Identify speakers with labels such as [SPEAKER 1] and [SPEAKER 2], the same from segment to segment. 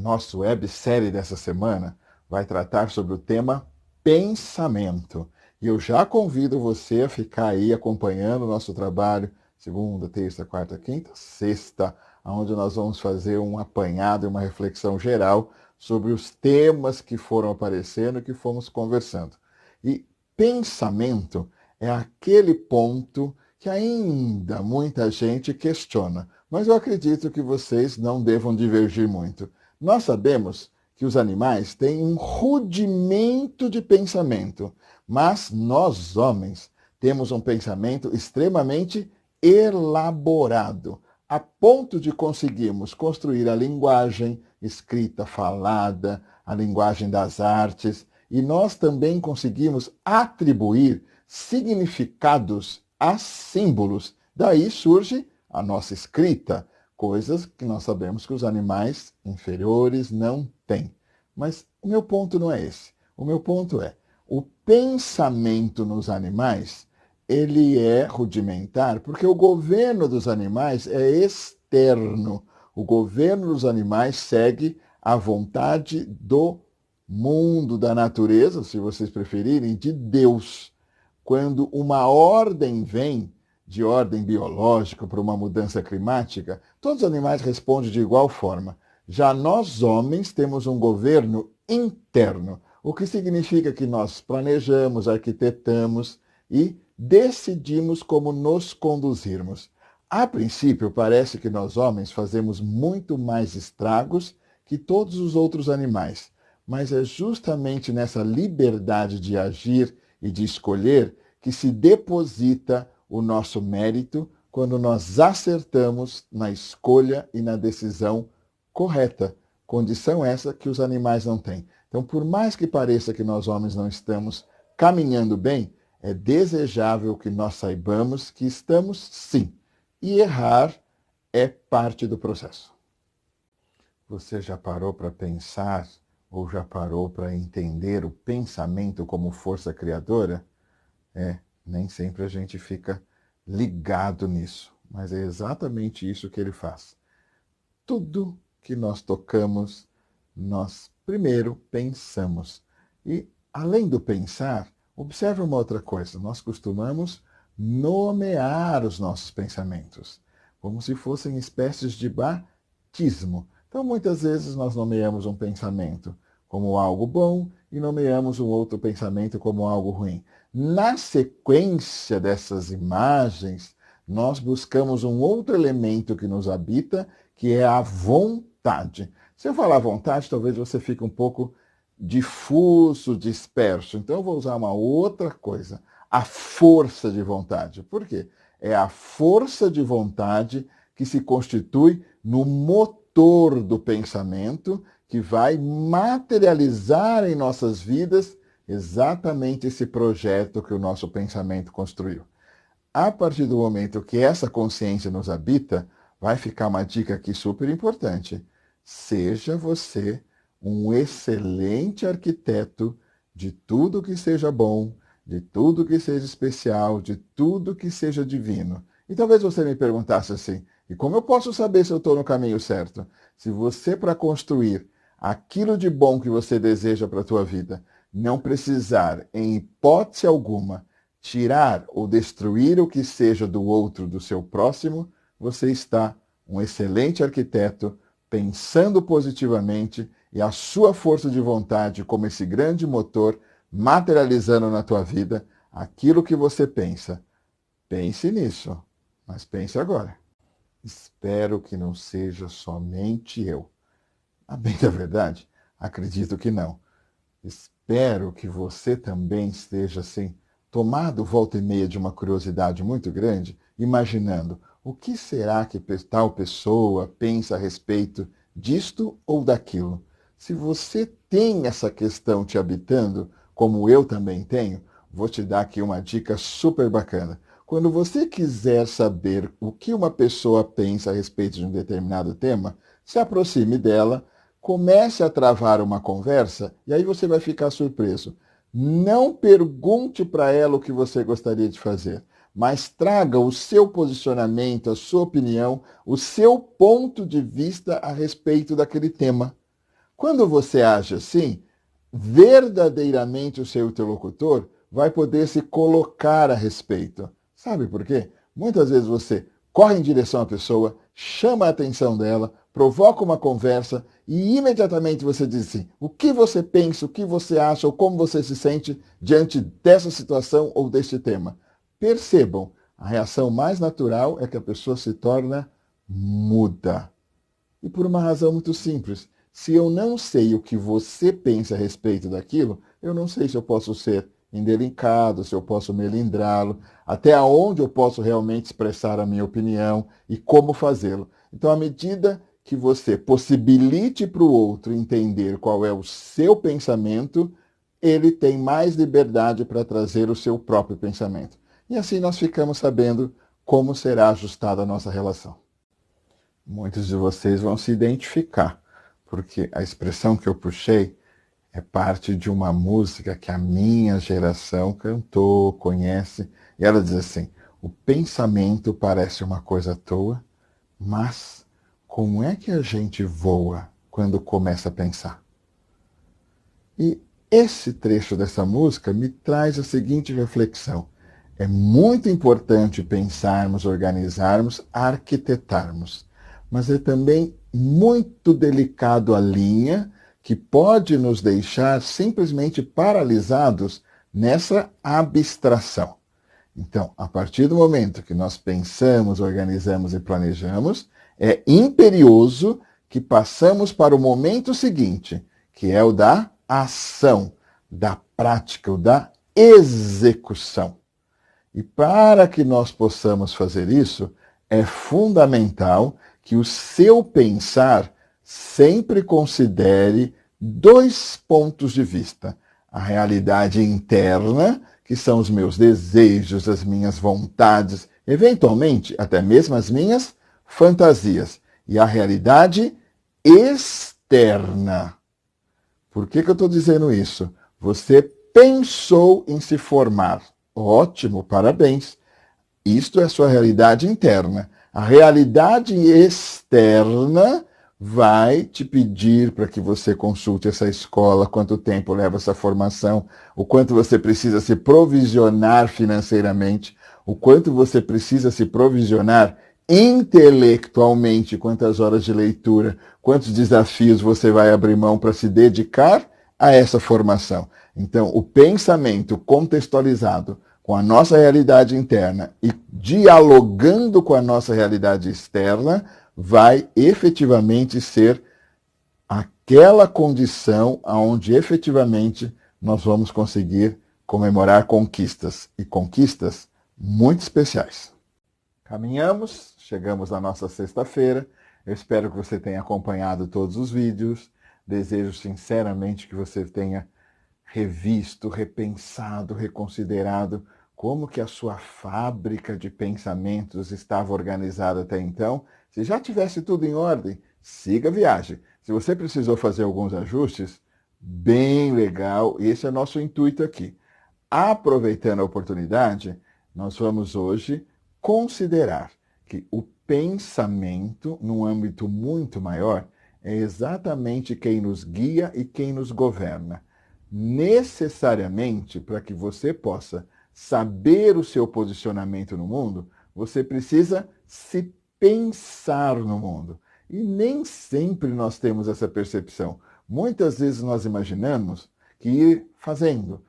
[SPEAKER 1] nossa websérie dessa semana vai tratar sobre o tema pensamento. E eu já convido você a ficar aí acompanhando o nosso trabalho, segunda, terça, quarta, quinta, sexta, onde nós vamos fazer um apanhado e uma reflexão geral sobre os temas que foram aparecendo e que fomos conversando. E pensamento é aquele ponto que ainda muita gente questiona, mas eu acredito que vocês não devam divergir muito. Nós sabemos que os animais têm um rudimento de pensamento, mas nós, homens, temos um pensamento extremamente elaborado, a ponto de conseguirmos construir a linguagem escrita, falada, a linguagem das artes, e nós também conseguimos atribuir significados a símbolos. Daí surge a nossa escrita, coisas que nós sabemos que os animais inferiores não têm. Mas o meu ponto não é esse. O meu ponto é, o pensamento nos animais, ele é rudimentar, porque o governo dos animais é externo. O governo dos animais segue a vontade do mundo, da natureza, se vocês preferirem, de Deus. Quando uma ordem vem, de ordem biológica para uma mudança climática, todos os animais respondem de igual forma. Já nós, homens, temos um governo interno, o que significa que nós planejamos, arquitetamos e decidimos como nos conduzirmos. A princípio, parece que nós, homens, fazemos muito mais estragos que todos os outros animais, mas é justamente nessa liberdade de agir e de escolher que se deposita o nosso mérito quando nós acertamos na escolha e na decisão correta. Condição essa que os animais não têm. Então, por mais que pareça que nós homens não estamos caminhando bem, é desejável que nós saibamos que estamos sim. E errar é parte do processo. Você já parou para pensar ou já parou para entender o pensamento como força criadora? Nem sempre a gente fica ligado nisso, mas é exatamente isso que ele faz. Tudo que nós tocamos, nós primeiro pensamos. E, além do pensar, observe uma outra coisa. Nós costumamos nomear os nossos pensamentos, como se fossem espécies de batismo. Então, muitas vezes nós nomeamos um pensamento como algo bom e nomeamos um outro pensamento como algo ruim. Na sequência dessas imagens, nós buscamos um outro elemento que nos habita, que é a vontade. Se eu falar vontade, talvez você fique um pouco difuso, disperso. Então eu vou usar uma outra coisa, a força de vontade. Por quê? É a força de vontade que se constitui no motor do pensamento, que vai materializar em nossas vidas exatamente esse projeto que o nosso pensamento construiu. A partir do momento que essa consciência nos habita, vai ficar uma dica aqui super importante. Seja você um excelente arquiteto de tudo que seja bom, de tudo que seja especial, de tudo que seja divino. E talvez você me perguntasse assim, e como eu posso saber se eu estou no caminho certo? Se você, para construir aquilo de bom que você deseja para a tua vida, não precisar, em hipótese alguma, tirar ou destruir o que seja do outro, do seu próximo, você está um excelente arquiteto, pensando positivamente e a sua força de vontade como esse grande motor, materializando na tua vida aquilo que você pensa. Pense nisso, mas pense agora. Espero que não seja somente eu. A bem da verdade, acredito que não. Espero que você também esteja assim, tomado volta e meia de uma curiosidade muito grande, imaginando o que será que tal pessoa pensa a respeito disto ou daquilo. Se você tem essa questão te habitando, como eu também tenho, vou te dar aqui uma dica super bacana. Quando você quiser saber o que uma pessoa pensa a respeito de um determinado tema, se aproxime dela, comece a travar uma conversa e aí você vai ficar surpreso. Não pergunte para ela o que você gostaria de fazer, mas traga o seu posicionamento, a sua opinião, o seu ponto de vista a respeito daquele tema. Quando você age assim, verdadeiramente o seu interlocutor vai poder se colocar a respeito. Sabe por quê? Muitas vezes você corre em direção à pessoa, chama a atenção dela, provoca uma conversa e imediatamente você diz assim, o que você pensa, o que você acha ou como você se sente diante dessa situação ou deste tema. Percebam, a reação mais natural é que a pessoa se torna muda. E por uma razão muito simples. Se eu não sei o que você pensa a respeito daquilo, eu não sei se eu posso ser indelicado, se eu posso melindrá-lo, até onde eu posso realmente expressar a minha opinião e como fazê-lo. Então, à medida que você possibilite para o outro entender qual é o seu pensamento, ele tem mais liberdade para trazer o seu próprio pensamento. E assim nós ficamos sabendo como será ajustada a nossa relação. Muitos de vocês vão se identificar, porque a expressão que eu puxei é parte de uma música que a minha geração cantou, conhece, e ela diz assim, o pensamento parece uma coisa à toa, mas como é que a gente voa quando começa a pensar? E esse trecho dessa música me traz a seguinte reflexão. É muito importante pensarmos, organizarmos, arquitetarmos, mas é também muito delicado a linha que pode nos deixar simplesmente paralisados nessa abstração. Então, a partir do momento que nós pensamos, organizamos e planejamos, é imperioso que passamos para o momento seguinte, que é o da ação, da prática, o da execução. E para que nós possamos fazer isso, é fundamental que o seu pensar sempre considere dois pontos de vista. A realidade interna, que são os meus desejos, as minhas vontades, eventualmente até mesmo as minhas fantasias. E a realidade externa. Por que eu estou dizendo isso? Você pensou em se formar. Ótimo, parabéns. Isto é a sua realidade interna. A realidade externa vai te pedir para que você consulte essa escola, quanto tempo leva essa formação, o quanto você precisa se provisionar financeiramente, o quanto você precisa se provisionar intelectualmente, quantas horas de leitura, quantos desafios você vai abrir mão para se dedicar a essa formação. Então, o pensamento contextualizado com a nossa realidade interna e dialogando com a nossa realidade externa vai efetivamente ser aquela condição onde efetivamente nós vamos conseguir comemorar conquistas, e conquistas muito especiais. Caminhamos, chegamos na nossa sexta-feira. Eu espero que você tenha acompanhado todos os vídeos. Desejo sinceramente que você tenha revisto, repensado, reconsiderado como que a sua fábrica de pensamentos estava organizada até então. Se já tivesse tudo em ordem, siga a viagem. Se você precisou fazer alguns ajustes, bem legal, esse é nosso intuito aqui. Aproveitando a oportunidade, nós vamos hoje considerar que o pensamento, num âmbito muito maior, é exatamente quem nos guia e quem nos governa. Necessariamente, para que você possa saber o seu posicionamento no mundo, você precisa se pensar no mundo. E nem sempre nós temos essa percepção. Muitas vezes nós imaginamos que ir fazendo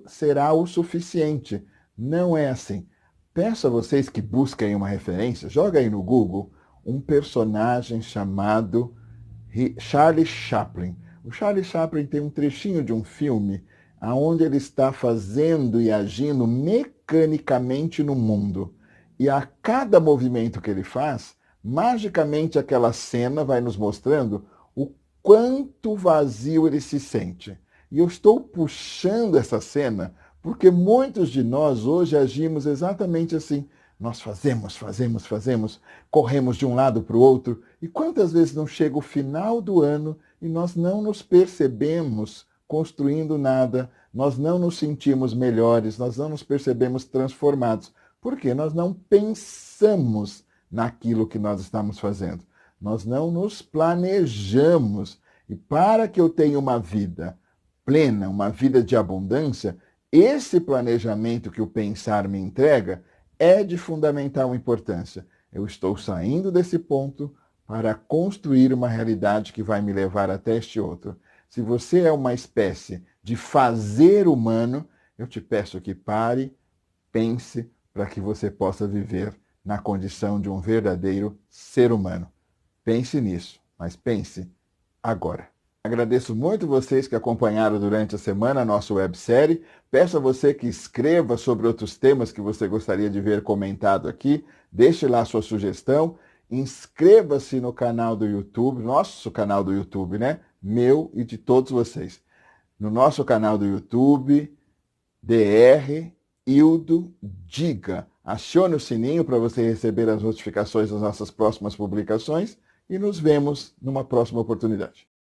[SPEAKER 1] será o suficiente. Não é assim. Peço a vocês que busquem uma referência, joga aí no Google um personagem chamado Charlie Chaplin. O Charlie Chaplin tem um trechinho de um filme onde ele está fazendo e agindo mecanicamente no mundo. E a cada movimento que ele faz, magicamente aquela cena vai nos mostrando o quanto vazio ele se sente. E eu estou puxando essa cena porque muitos de nós hoje agimos exatamente assim. Nós fazemos, corremos de um lado para o outro, e quantas vezes não chega o final do ano e nós não nos percebemos construindo nada, nós não nos sentimos melhores, nós não nos percebemos transformados, porque nós não pensamos naquilo que nós estamos fazendo. Nós não nos planejamos. E para que eu tenha uma vida plena, uma vida de abundância, esse planejamento que o pensar me entrega é de fundamental importância. Eu estou saindo desse ponto para construir uma realidade que vai me levar até este outro. Se você é uma espécie de fazer humano, eu te peço que pare, pense, para que você possa viver na condição de um verdadeiro ser humano. Pense nisso, mas pense agora. Agradeço muito vocês que acompanharam durante a semana a nossa websérie. Peço a você que escreva sobre outros temas que você gostaria de ver comentado aqui. Deixe lá sua sugestão. Inscreva-se no canal do YouTube, nosso canal do YouTube, né? Meu e de todos vocês. No nosso canal do YouTube, DR Ildo Diga. Acione o sininho para você receber as notificações das nossas próximas publicações e nos vemos numa próxima oportunidade.